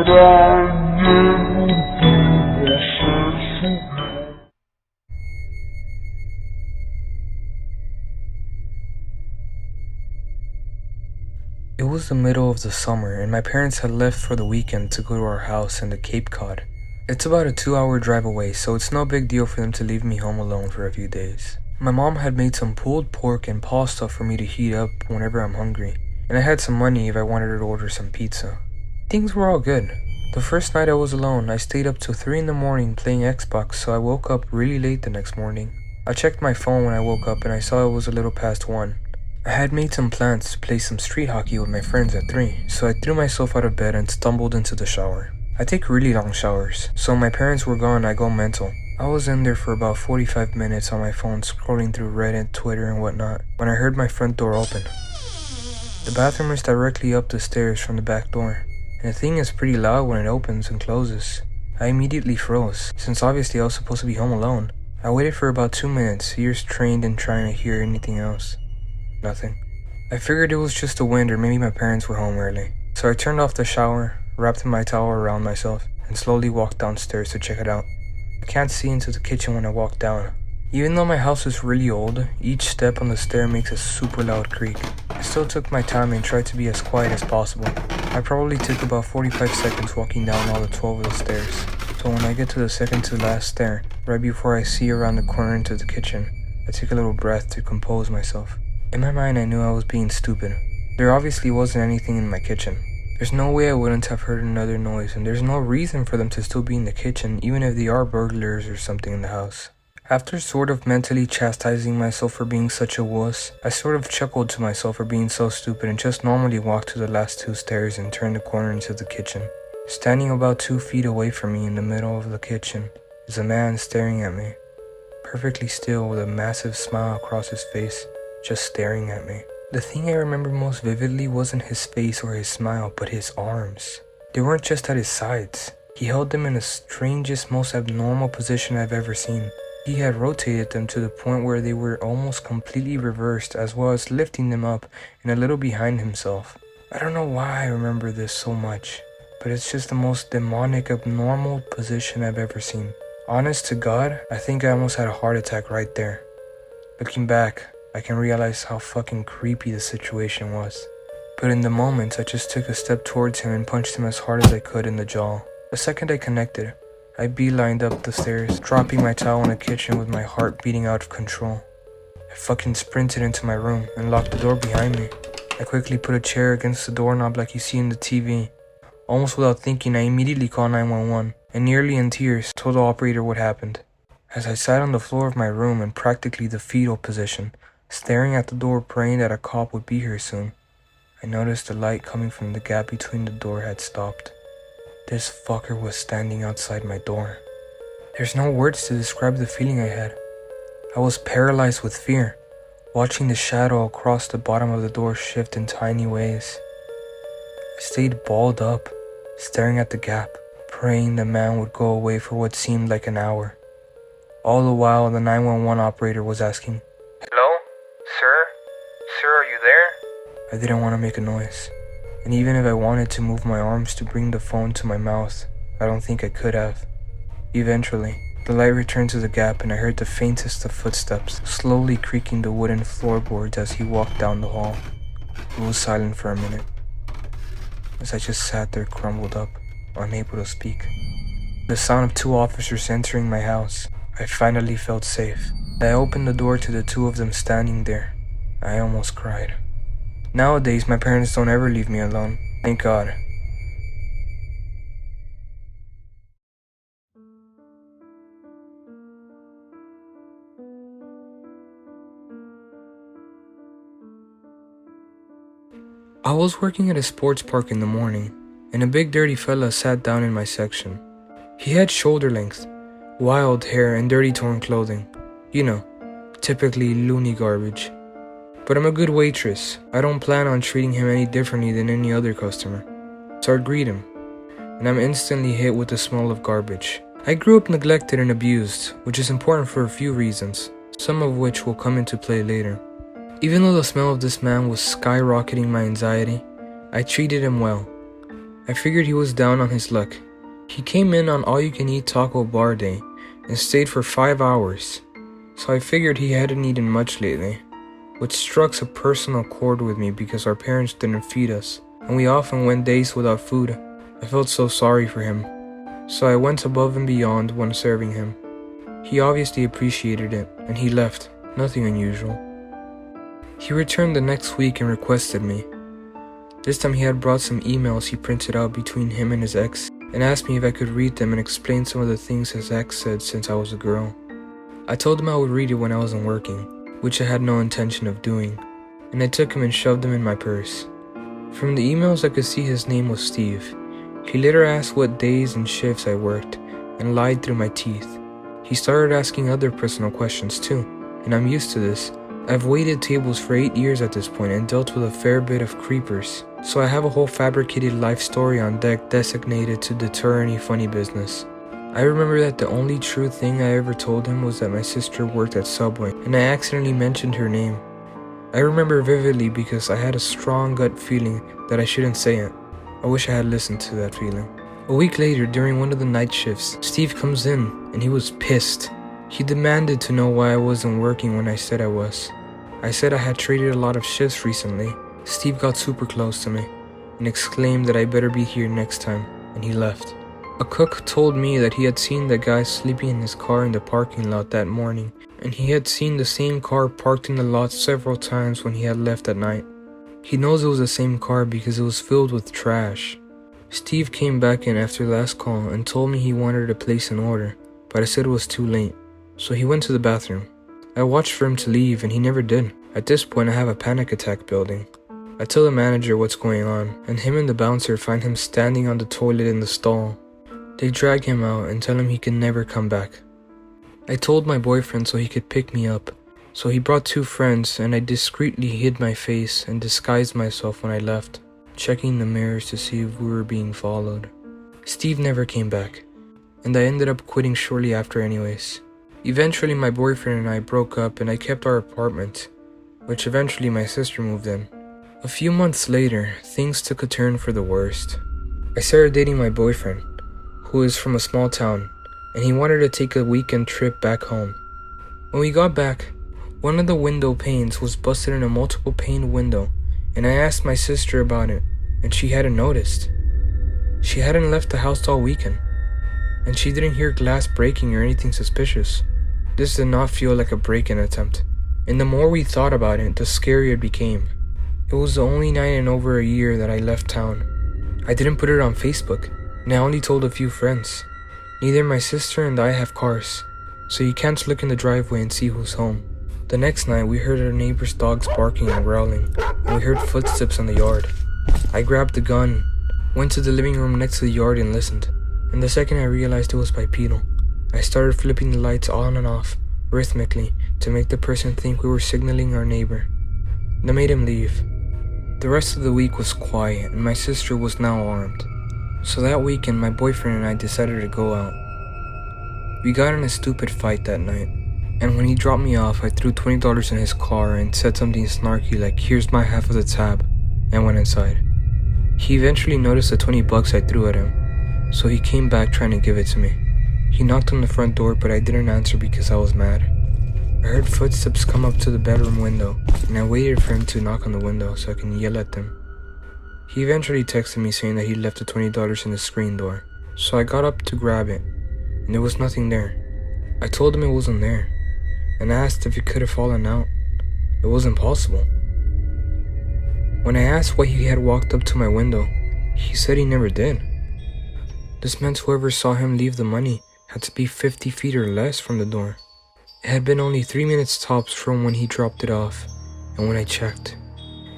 It was the middle of the summer, and my parents had left for the weekend to go to our house in the Cape Cod. It's about a 2-hour drive away, so it's no big deal for them to leave me home alone for a few days. My mom had made some pulled pork and pasta for me to heat up whenever I'm hungry, and I had some money if I wanted to order some pizza. Things were all good. The first night I was alone, I stayed up till 3 in the morning playing Xbox, so I woke up really late the next morning. I checked my phone when I woke up and I saw it was a little past 1. I had made some plans to play some street hockey with my friends at 3, so I threw myself out of bed and stumbled into the shower. I take really long showers, so when my parents were gone, I go mental. I was in there for about 45 minutes on my phone scrolling through Reddit, Twitter, and whatnot, when I heard my front door open. The bathroom is directly up the stairs from the back door, and the thing is pretty loud when it opens and closes. I immediately froze, since obviously I was supposed to be home alone. I waited for about 2 minutes, ears trained in trying to hear anything else. Nothing. I figured it was just the wind or maybe my parents were home early. So I turned off the shower, wrapped my towel around myself, and slowly walked downstairs to check it out. I can't see into the kitchen when I walk down. Even though my house is really old, each step on the stair makes a super loud creak. I still took my time and tried to be as quiet as possible. I probably took about 45 seconds walking down all the 12 of the stairs. So when I get to the second to last stair, right before I see around the corner into the kitchen, I take a little breath to compose myself. In my mind, I knew I was being stupid. There obviously wasn't anything in my kitchen. There's no way I wouldn't have heard another noise, and there's no reason for them to still be in the kitchen, even if they are burglars or something in the house. After sort of mentally chastising myself for being such a wuss, I sort of chuckled to myself for being so stupid and just normally walked to the last 2 stairs and turned the corner into the kitchen. Standing about 2 feet away from me in the middle of the kitchen is a man staring at me, perfectly still with a massive smile across his face, just staring at me. The thing I remember most vividly wasn't his face or his smile, but his arms. They weren't just at his sides. He held them in the strangest, most abnormal position I've ever seen. He had rotated them to the point where they were almost completely reversed, as well as lifting them up and a little behind himself. I don't know why I remember this so much, but it's just the most demonic, abnormal position I've ever seen. Honest to God, I think I almost had a heart attack right there. Looking back, I can realize how fucking creepy the situation was. But in the moment, I just took a step towards him and punched him as hard as I could in the jaw. The second I connected, I beelined up the stairs, dropping my towel in the kitchen with my heart beating out of control. I fucking sprinted into my room and locked the door behind me. I quickly put a chair against the doorknob like you see in the TV. Almost without thinking, I immediately called 911 and nearly in tears told the operator what happened. As I sat on the floor of my room in practically the fetal position, staring at the door praying that a cop would be here soon, I noticed the light coming from the gap between the door had stopped. This fucker was standing outside my door. There's no words to describe the feeling I had. I was paralyzed with fear, watching the shadow across the bottom of the door shift in tiny ways. I stayed balled up, staring at the gap, praying the man would go away for what seemed like an hour. All the while, the 911 operator was asking, "Hello? Sir? Sir, are you there?" I didn't want to make a noise, and even if I wanted to move my arms to bring the phone to my mouth, I don't think I could have. Eventually, the light returned to the gap and I heard the faintest of footsteps, slowly creaking the wooden floorboards as he walked down the hall. It was silent for a minute, as I just sat there crumbled up, unable to speak. The sound of 2 officers entering my house, I finally felt safe. I opened the door to the 2 of them standing there. I almost cried. Nowadays, my parents don't ever leave me alone. Thank God. I was working at a sports park in the morning, and a big dirty fella sat down in my section. He had shoulder length, wild hair, and dirty torn clothing. You know, typically loony garbage. But I'm a good waitress. I don't plan on treating him any differently than any other customer. So I greet him, and I'm instantly hit with the smell of garbage. I grew up neglected and abused, which is important for a few reasons, some of which will come into play later. Even though the smell of this man was skyrocketing my anxiety, I treated him well. I figured he was down on his luck. He came in on all-you-can-eat taco bar day and stayed for 5 hours, so I figured he hadn't eaten much lately, which struck a personal chord with me because our parents didn't feed us, and we often went days without food. I felt so sorry for him, so I went above and beyond when serving him. He obviously appreciated it, and he left. Nothing unusual. He returned the next week and requested me. This time he had brought some emails he printed out between him and his ex, and asked me if I could read them and explain some of the things his ex said since I was a girl. I told him I would read it when I wasn't working, which I had no intention of doing, and I took him and shoved them in my purse. From the emails I could see his name was Steve. He later asked what days and shifts I worked, and lied through my teeth. He started asking other personal questions too, and I'm used to this. I've waited tables for 8 years at this point and dealt with a fair bit of creepers, so I have a whole fabricated life story on deck designated to deter any funny business. I remember that the only true thing I ever told him was that my sister worked at Subway, and I accidentally mentioned her name. I remember vividly because I had a strong gut feeling that I shouldn't say it. I wish I had listened to that feeling. A week later, during one of the night shifts, Steve comes in, and he was pissed. He demanded to know why I wasn't working when I said I was. I said I had traded a lot of shifts recently. Steve got super close to me and exclaimed that I better be here next time, and he left. A cook told me that he had seen the guy sleeping in his car in the parking lot that morning, and he had seen the same car parked in the lot several times when he had left at night. He knows it was the same car because it was filled with trash. Steve came back in after last call and told me he wanted to place an order, but I said it was too late, so he went to the bathroom. I watched for him to leave and he never did. At this point I have a panic attack building. I tell the manager what's going on, and him and the bouncer find him standing on the toilet in the stall. They drag him out and tell him he can never come back. I told my boyfriend so he could pick me up, so he brought 2 friends and I discreetly hid my face and disguised myself when I left, checking the mirrors to see if we were being followed. Steve never came back, and I ended up quitting shortly after anyways. Eventually my boyfriend and I broke up and I kept our apartment, which eventually my sister moved in. A few months later, things took a turn for the worst. I started dating my boyfriend, who is from a small town, and he wanted to take a weekend trip back home. When we got back, one of the window panes was busted in a multiple pane window, and I asked my sister about it, and she hadn't noticed. She hadn't left the house all weekend, and she didn't hear glass breaking or anything suspicious. This did not feel like a break-in attempt, and the more we thought about it, the scarier it became. It was the only night in over a year that I left town. I didn't put it on Facebook, and I only told a few friends. Neither my sister and I have cars, so you can't look in the driveway and see who's home. The next night, we heard our neighbor's dogs barking and growling, and we heard footsteps in the yard. I grabbed the gun, went to the living room next to the yard and listened, and the second I realized it was bipedal, I started flipping the lights on and off, rhythmically, to make the person think we were signaling our neighbor. That made him leave. The rest of the week was quiet, and my sister was now armed. So that weekend, my boyfriend and I decided to go out. We got in a stupid fight that night, and when he dropped me off, I threw $20 in his car and said something snarky like, "Here's my half of the tab," and went inside. He eventually noticed the $20 I threw at him, so he came back trying to give it to me. He knocked on the front door, but I didn't answer because I was mad. I heard footsteps come up to the bedroom window, and I waited for him to knock on the window so I can yell at them. He eventually texted me saying that he left the $20 in the screen door, so I got up to grab it, and there was nothing there. I told him it wasn't there, and asked if it could have fallen out. It wasn't possible. When I asked why he had walked up to my window, he said he never did. This meant whoever saw him leave the money had to be 50 feet or less from the door. It had been only 3 minutes tops from when he dropped it off, and when I checked,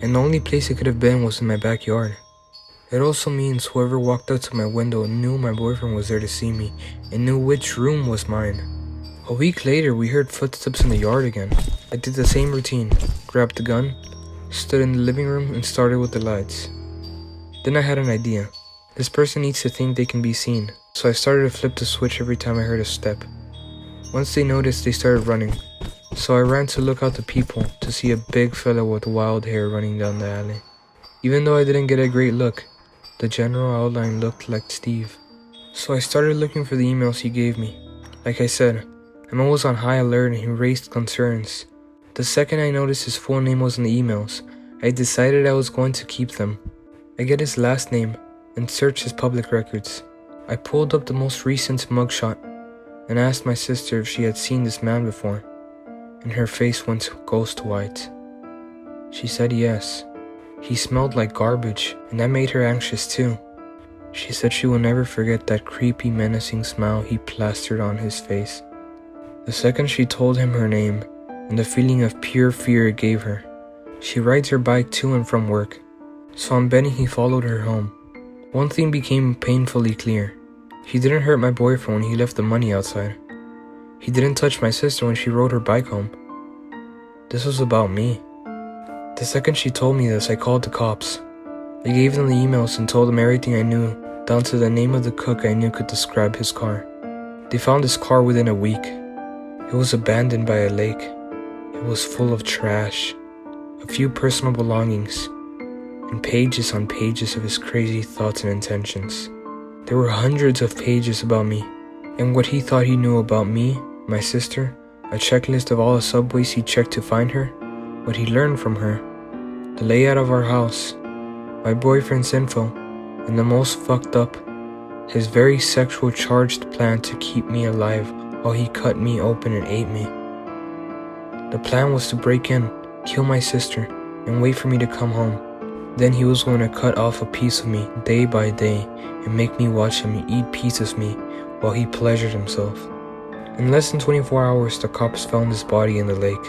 and the only place it could have been was in my backyard. It also means whoever walked up to my window knew my boyfriend was there to see me, and knew which room was mine. A week later, we heard footsteps in the yard again. I did the same routine, grabbed the gun, stood in the living room, and started with the lights. Then I had an idea. This person needs to think they can be seen, so I started to flip the switch every time I heard a step. Once they noticed, they started running, so I ran to look out the people to see a big fella with wild hair running down the alley. Even though I didn't get a great look, The general outline looked like Steve. So I started looking for the emails he gave me. Like I said, I'm always on high alert and he raised concerns. The second I noticed his full name was in the emails, I decided I was going to keep them. I get his last name and search his public records. I pulled up the most recent mugshot and asked my sister if she had seen this man before, and her face went ghost white. She said yes. He smelled like garbage, and that made her anxious too. She said she will never forget that creepy, menacing smile he plastered on his face. The second she told him her name, and the feeling of pure fear it gave her. She rides her bike to and from work, so I'm betting he followed her home. One thing became painfully clear. He didn't hurt my boyfriend when he left the money outside. He didn't touch my sister when she rode her bike home. This was about me. The second she told me this, I called the cops. I gave them the emails and told them everything I knew, down to the name of the cook I knew could describe his car. They found his car within a week. It was abandoned by a lake. It was full of trash, a few personal belongings, and pages on pages of his crazy thoughts and intentions. There were hundreds of pages about me, and what he thought he knew about me, my sister, a checklist of all the subways he checked to find her, what he learned from her, the layout of our house, my boyfriend's info, and the most fucked up, his very sexual charged plan to keep me alive while he cut me open and ate me. The plan was to break in, kill my sister, and wait for me to come home. Then he was going to cut off a piece of me day by day and make me watch him eat pieces of me while he pleasured himself. In less than 24 hours, the cops found his body in the lake.